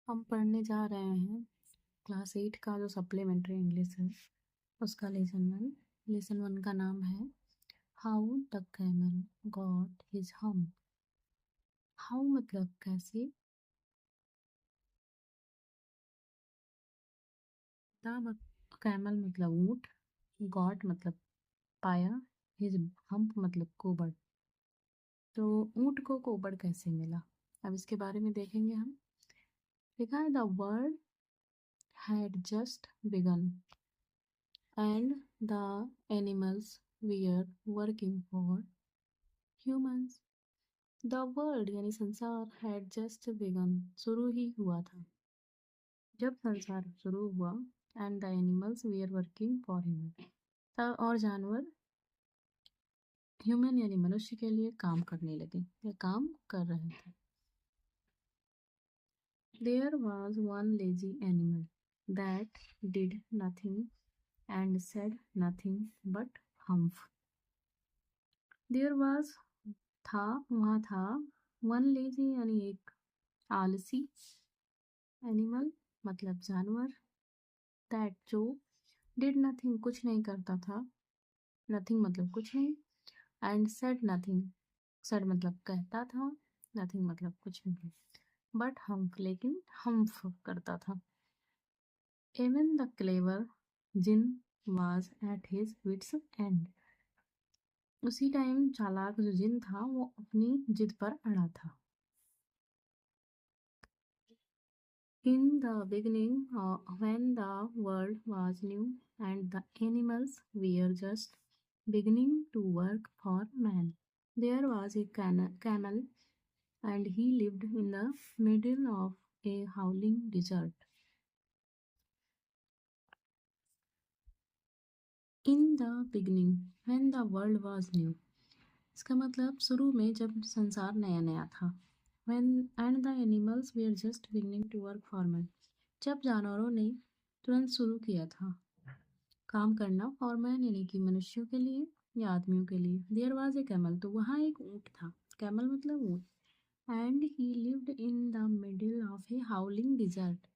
हम पढ़ने जा रहे हैं क्लास 8 का जो सप्लीमेंट्री इंग्लिश है उसका लेसन वन का नाम है how the camel got his hump. How मतलब कैसे, द कैमल मतलब ऊँट, गॉट मतलब पाया, हिज हम्प मतलब कोबड़। तो ऊँट को कोबड़ कैसे मिला, अब इसके बारे में देखेंगे हम। लिखा है the world had just began and the animals were working for humans. The world यानी संसार had just begun शुरू ही हुआ था। जब संसार शुरू हुआ and the animals were working for human, तब और जानवर ह्यूमन यानी मनुष्य के लिए काम करने लगे या काम कर रहे थे। There was one lazy animal that did nothing and said nothing but humph. There was वहाँ था वन लेजी यानी एक आलसी, एनिमल मतलब जानवर, दैट जो डिड नथिंग कुछ नहीं करता था, नथिंग मतलब कुछ नहीं, एंड सेड नथिंग, सेड मतलब कहता था, नथिंग मतलब कुछ नहीं, बट हम्फ लेकिन हम्फ करता था। Even the clever djinn was at his wits end, उसी टाइम चालाक जो जिन था वो अपनी जिद पर अड़ा था। In the beginning, when the world was new and the animals were just beginning to work for man, there was a camel and he lived in the middle of a howling desert. In the beginning, when the world was new, इसका मतलब शुरू में जब संसार नया नया था। When and the animals were just beginning to work for man, जब जानवरों ने तुरंत शुरू किया था काम करना फॉर मैन यानी कि मनुष्यों के लिए या आदमियों के लिए। देयर वाज ए कैमल, तो वहाँ एक ऊँट था, कैमल मतलब ऊँट, and he lived in the middle of a howling desert,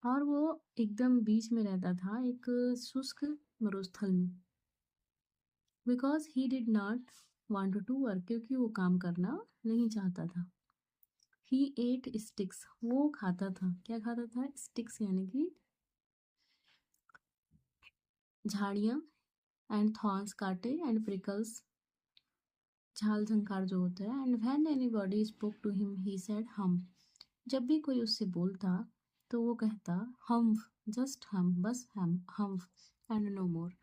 और वो एकदम बीच में रहता था एक शुष्क मरुस्थल में। Because he did not want to work, क्योंकि वो काम करना नहीं चाहता था। ही एट स्टिक्स, वो खाता था, क्या खाता था, स्टिक्स यानी कि झाड़ियाँ, एंड थॉर्न्स काटे, एंड प्रिकल्स झाल झंकार जो होता है, and when anybody spoke to him he said humph, जब भी कोई उससे बोलता तो वो कहता हम, जस्ट हम, बस हम एंड नो मोर,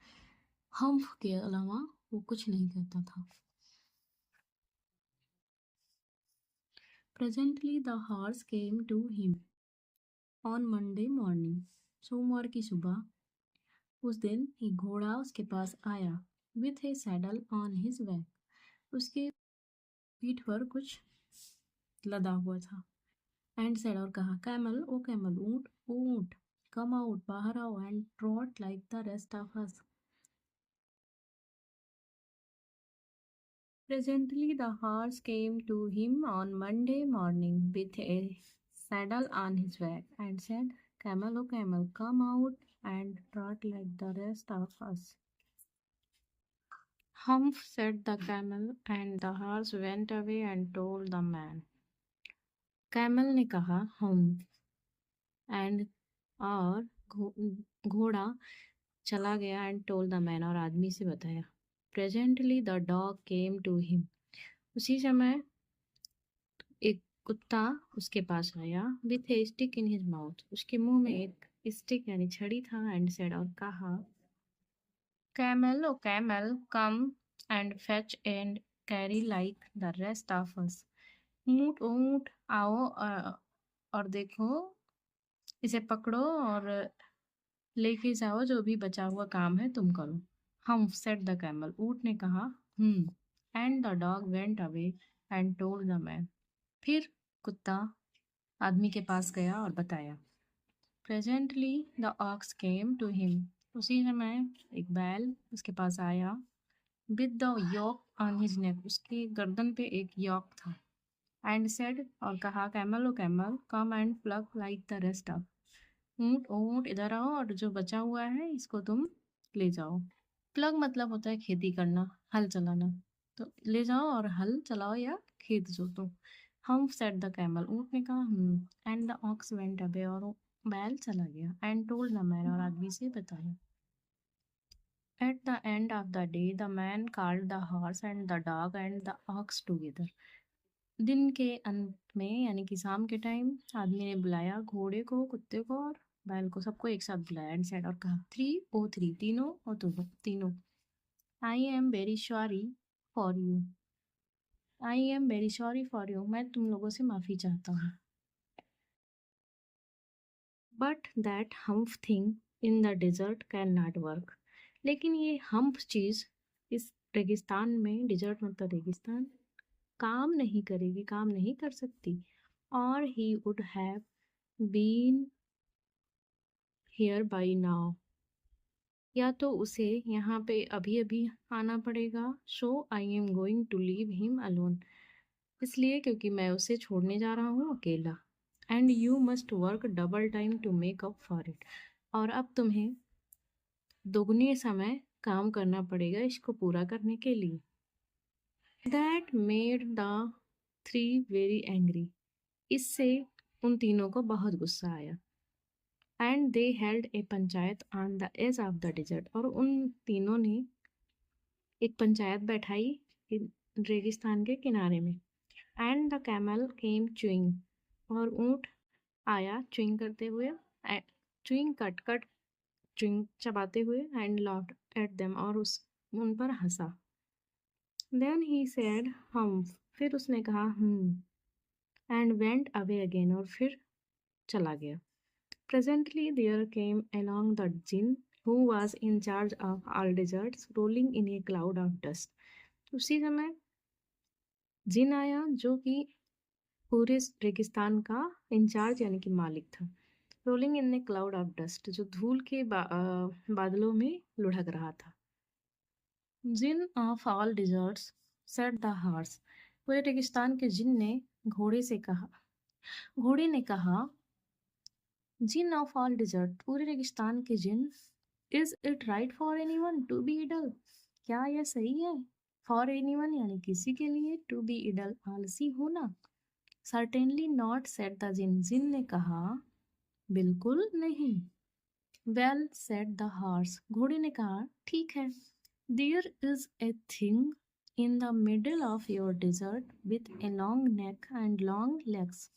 हम के अलावा वो कुछ नहीं कहता था। Presently the horse came to him on Monday morning, सोमवार की सुबह उस दिन एक घोड़ा उसके पास आया, with A saddle on his back, उसके पीठ पर कुछ लदा हुआ था, एंड सेड और कहा कैमल ओ कैमल, ऊँट ओ ऊँट, कम आउट बाहर आओ, and trout like the rest of us. Presently the horse came to him on Monday morning with a saddle on his back, and said, camel o camel, come out and trot like the rest of us. Humph, said the camel, and the horse went away and told the man. Camel ने कहा हम, and और घोड़ा चला गया, and told the man, और आदमी से बताया। Presently the dog came to him, उसी समय एक कुत्ता उसके पास आया, with a stick in his mouth, उसके मुंह में एक स्टिक यानी छड़ी था, एंड सेड और कहा camel O camel, come and fetch and carry like the rest of us, ऊँट ओ ऊँट, आओ और देखो, इसे पकड़ो और लेके जाओ, जो भी बचा हुआ काम है तुम करो। हम, सेड द कैमल, ऊँट ने कहा and the dog went away and told the man, फिर कुत्ता आदमी के पास गया और बताया। Presently the ox came to him, उसी समय एक बैल उसके पास आया, with the yoke on his neck, उसके गर्दन पे एक यॉक था, एंड सेड और कहा camel O camel come and plough like the rest of. ऊँट ऊँट इधर आओ और जो बचा हुआ है इसको तुम ले जाओ। प्लग मतलब होता है खेती करना, हल चलाना। तो ले जाओ और हल चलाओ या खेत जोतो। हम सेड द कैमल, ऊँट ने कहा and the ox went away, और बैल चला गया। एंड टोल्ड द मैन, और आदमी से बताया। At the end of the day, the man called the horse and the dog and the ox together. दिन के अंत में यानी कि शाम के टाइम आदमी ने बुलाया घोड़े को, कुत्ते को और बैल को, सबको एक साथ बुलाया एंड सेड और कहा 3 तीनों और तुम तीनों। I am very sorry for you, I am very sorry for you, मैं तुम लोगों से माफ़ी चाहता हूँ। But that humph thing in the dessert can not work, लेकिन ये हम्फ चीज़ इस रेगिस्तान में, डिजर्ट मतलब रेगिस्तान, काम नहीं करेगी, काम नहीं कर सकती। और he would have been here by now, या तो उसे यहाँ पे अभी अभी आना पड़ेगा। So I am going to leave him alone, इसलिए क्योंकि मैं उसे छोड़ने जा रहा हूँ अकेला। And you must work double time to make up for it, और अब तुम्हें दोगुने समय काम करना पड़ेगा इसको पूरा करने के लिए। That made the three very angry, इससे उन तीनों को बहुत गुस्सा आया। And they held a panchayat on the edge of the desert, और उन तीनों ने एक पंचायत बैठाई रेगिस्तान के किनारे में। And the camel came chewing, और ऊँट आया च्यूइंग करते हुए, च्यूइंग कट कट च्यूइंग चबाते हुए। एंड लाफ्ड एट देम, और उन पर हंसा। देन ही सेड हम, फिर उसने कहा एंड वेंट अवे अगेन, और फिर चला गया। Presently there came along the jinn who was in charge of all deserts, rolling in a cloud of dust. उसी समय जिन आया जो कि पूरे रेगिस्तान का इंचार्ज यानी कि मालिक था। Rolling in a cloud of dust, जो धूल के बादलों में लुढ़क रहा था। Jinn of all deserts said the horse, पूरे रेगिस्तान के जिन ने घोड़े से कहा, घोड़े ने कहा जिन ऑफ ऑल डिजर्ट, पूरे रेगिस्तान के जिन, is it right for anyone to be idle, क्या यह सही है फॉर एनीवन यानी किसी के लिए, टू बी इडल आलसी होना। सर्टेनली नॉट सेड द जिन, जिन ने कहा बिल्कुल नहीं। वेल सेड द हॉर्स, घोड़े ने कहा ठीक है। There is a thing in the middle of your desert with a long neck and long legs,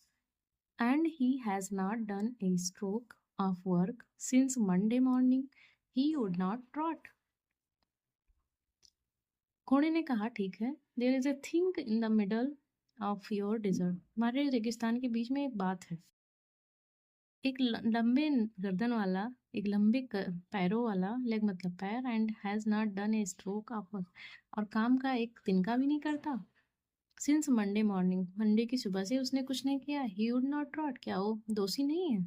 and he has not done a stroke of work since Monday morning. He would not trot. घोड़े ने कहा ठीक है। There is a thing in the middle of your desert, हमारे रेगिस्तान के बीच में एक बात है। एक लंबे गर्दन वाला, एक लंबे पैरों वाला, लेग मतलब पैर, and has not done A stroke of work, और काम का एक तिनका भी नहीं करता। सिंस मंडे मॉर्निंग, मंडे की सुबह से उसने कुछ नहीं किया। ही वुड नॉट ट्रॉट, क्या वो दोषी नहीं है।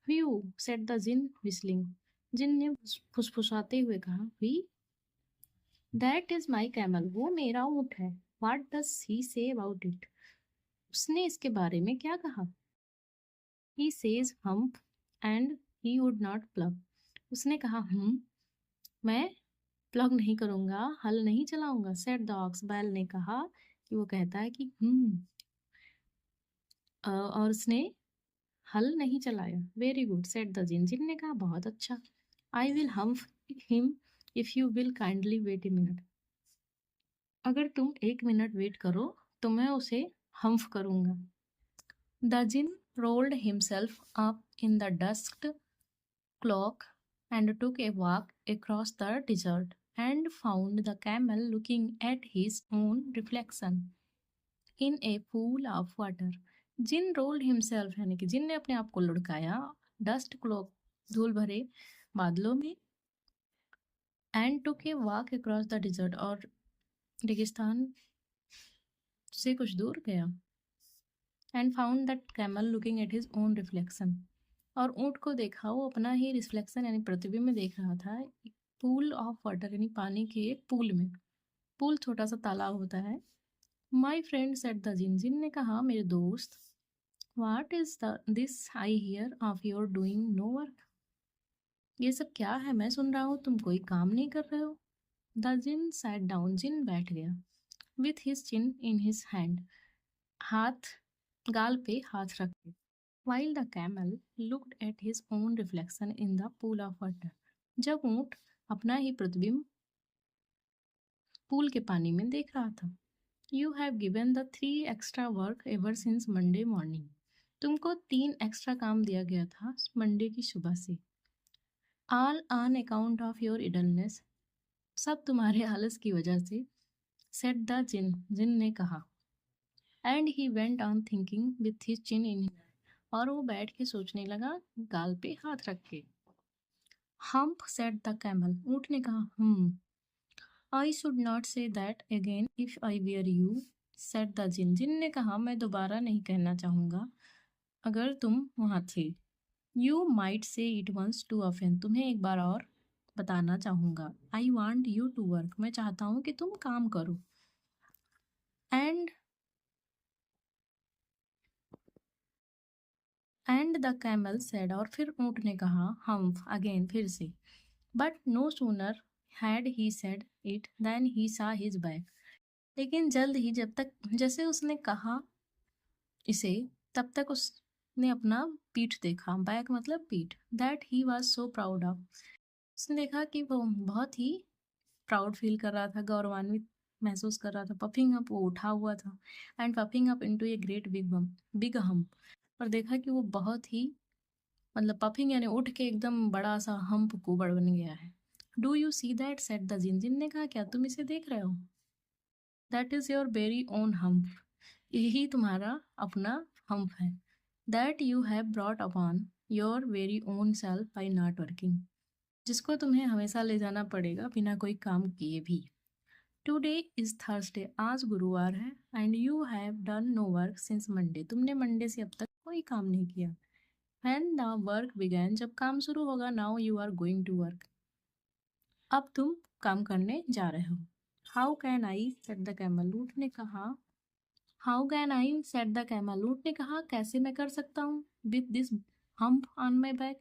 Whew said the djinn whistling, जिन ने फुसफुसाते हुए कहा we, that is my camel, वो मेरा ऊँट है। What does he say about it, उसने इसके बारे में क्या कहा। He says hump and he would not plug, उसने कहा मैं प्लग नहीं करूंगा, हल नहीं चलाऊंगा। सेड द ऑक्स, बैल ने कहा कि वो कहता है कि और उसने हल नहीं चलाया। वेरी गुड सेड द जिन, जिन ने कहा बहुत अच्छा। I will humph him if you will kindly wait a minute, अगर तुम 1 मिनट वेट करो तो मैं उसे हम्फ करूंगा। The djinn rolled himself up in the dusk cloak and took a walk across the desert and found the camel looking at his own reflection in a pool of water. Djinn rolled himself यानी कि जिन ने अपने आप को लुढ़काया dust clock, धूल भरे बादलों में, and took a walk across the desert, और रेगिस्तान से कुछ दूर गया। And found that camel looking at his own reflection, और ऊँट को देखा वो अपना ही रिफ्लेक्शन यानी प्रतिबिंब में देख रहा था। पूल ऑफ वाटर यानी पानी के एक पूल में, पूल छोटा सा तालाब होता है माई फ्रेंड सेड द जिन, जिन ने कहा मेरे दोस्त, what is this I hear of your doing no work, ये सब क्या है, मैं सुन रहा हूँ तुम कोई काम नहीं कर रहे हो। द जिन सैट डाउन, जिन बैठ गया, with his chin in his hand, हाथ गाल पे हाथ रख के, while the camel looked at his own reflection in the pool of water, जब ऊंट अपना ही प्रतिबिंब पूल के पानी में देख रहा था। You have given the 3 extra work ever since Monday morning, तुमको 3 एक्स्ट्रा काम दिया गया था मंडे की सुबह से। All on account of your idleness, सब तुम्हारे आलस की वजह से। Said the जिन, जिन ने कहा। And he went on thinking with his chin in, और वो बैठ के सोचने लगा गाल पे हाथ रख के। Hump said the camel, ऊँट ने कहा। I should not say that again if I were you, said the जिन, जिन ने कहा मैं दोबारा नहीं कहना चाहूँगा अगर तुम वहाँ थे। You might say it once too often, तुम्हें एक बार और बताना चाहूँगा। I want you to work, मैं चाहता हूँ कि तुम काम करो। And the camel said, और फिर ऊँट ने कहा हम्फ अगेन, फिर से। But no sooner had he said it than he saw his back, लेकिन जल्द ही जब तक जैसे उसने कहा इसे तब तक उसने अपना पीठ देखा, बैक मतलब पीठ। That he was so proud of, उसने देखा कि वो बहुत ही प्राउड फील कर रहा था, गौरवान्वित महसूस कर रहा था। पफिंग अप, वो उठा हुआ था। And puffing up into a great big hump, और देखा कि वो बहुत ही मतलब पफिंग यानी उठ के एकदम बड़ा सा हम्प कुबड़ बन गया है। Do you see that, said the जिन, जिन ने कहा क्या तुम इसे देख रहे हो। That is your very own hump, यही तुम्हारा अपना हम्प है। That you have brought upon your very own self by not working, जिसको तुम्हें हमेशा ले जाना पड़ेगा बिना कोई काम किए भी। टुडे इज थर्सडे, आज गुरुवार है। And you have done no work since Monday, तुमने मंडे से अब तक कोई काम नहीं किया। When the work began, जब काम शुरू होगा, now you are going to work, अब तुम काम करने जा रहे हो। How can I, said the camel, ऊँट ने कहा। How can I, said the camel, ऊँट ने कहा कैसे मैं कर सकता हूँ। With this hump on my back,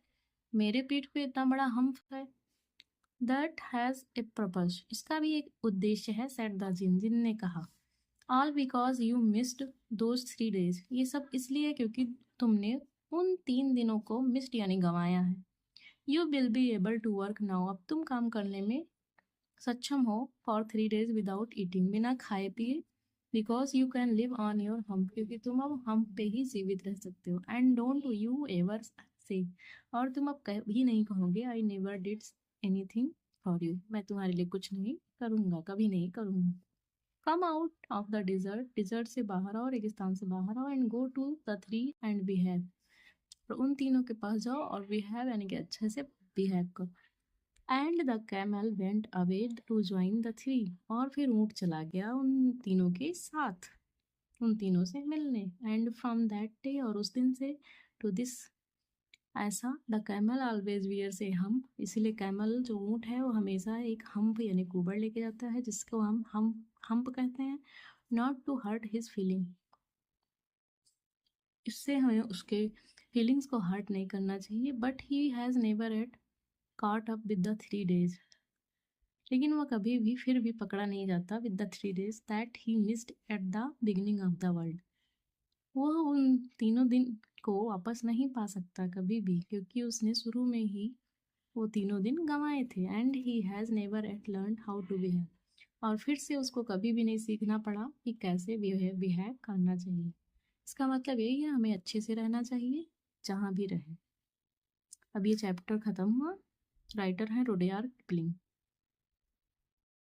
मेरे पीठ पे इतना बड़ा हम्प है। That has a purpose, इसका भी एक उद्देश्य है, said the जिन, जिन ने कहा। All because you missed those 3 days, ये सब इसलिए क्योंकि तुमने उन 3 दिनों को मिस्ड यानी गंवाया है। You will be able to work now, अब तुम काम करने में सक्षम हो। For 3 days without eating, बिना खाए पिए। Because you can live on your hump, क्योंकि तुम अब हम्प पे ही जीवित रह सकते हो। And don't you ever say, और तुम अब कभी नहीं कहोगे I never did anything for you, मैं तुम्हारे लिए कुछ नहीं करूँगा, कभी नहीं करूँगा। Come out of the desert, desert से बाहर आओ, रेगिस्तान से बाहर आओ। And go to the 3 and behave, और उन तीनों के पास जाओ और behave यानी कि अच्छे से behave करो। And the camel went away to join the 3, और फिर ऊँट चला गया उन तीनों के साथ, उन तीनों से मिलने। एंड फ्रॉम दैट डे, और उस दिन से, टू दिस, ऐसा, the camel always wears a hump, इसीलिए कैमल जो ऊँट है वो हमेशा एक हम्प यानी कुबड़ लेके जाता है, जिसको हम हम्प कहते हैं। Not to hurt his feeling, इससे हमें उसके फीलिंग्स को हर्ट नहीं करना चाहिए। But he has never yet caught up with the 3 days, लेकिन वह कभी भी फिर भी पकड़ा नहीं जाता with the 3 days that he missed at the beginning of the world, वह उन तीनों दिन को वापस नहीं पा सकता कभी भी, क्योंकि उसने शुरू में ही वो तीनों दिन गंवाए थे। And he has never yet learn how to behave, और फिर से उसको कभी भी नहीं सीखना पड़ा कि कैसे बिहेव करना चाहिए। इसका मतलब यही है, हमें अच्छे से रहना चाहिए जहाँ भी रहे। अब ये चैप्टर ख़त्म हुआ। राइटर हैं रुडयार्ड किपलिंग।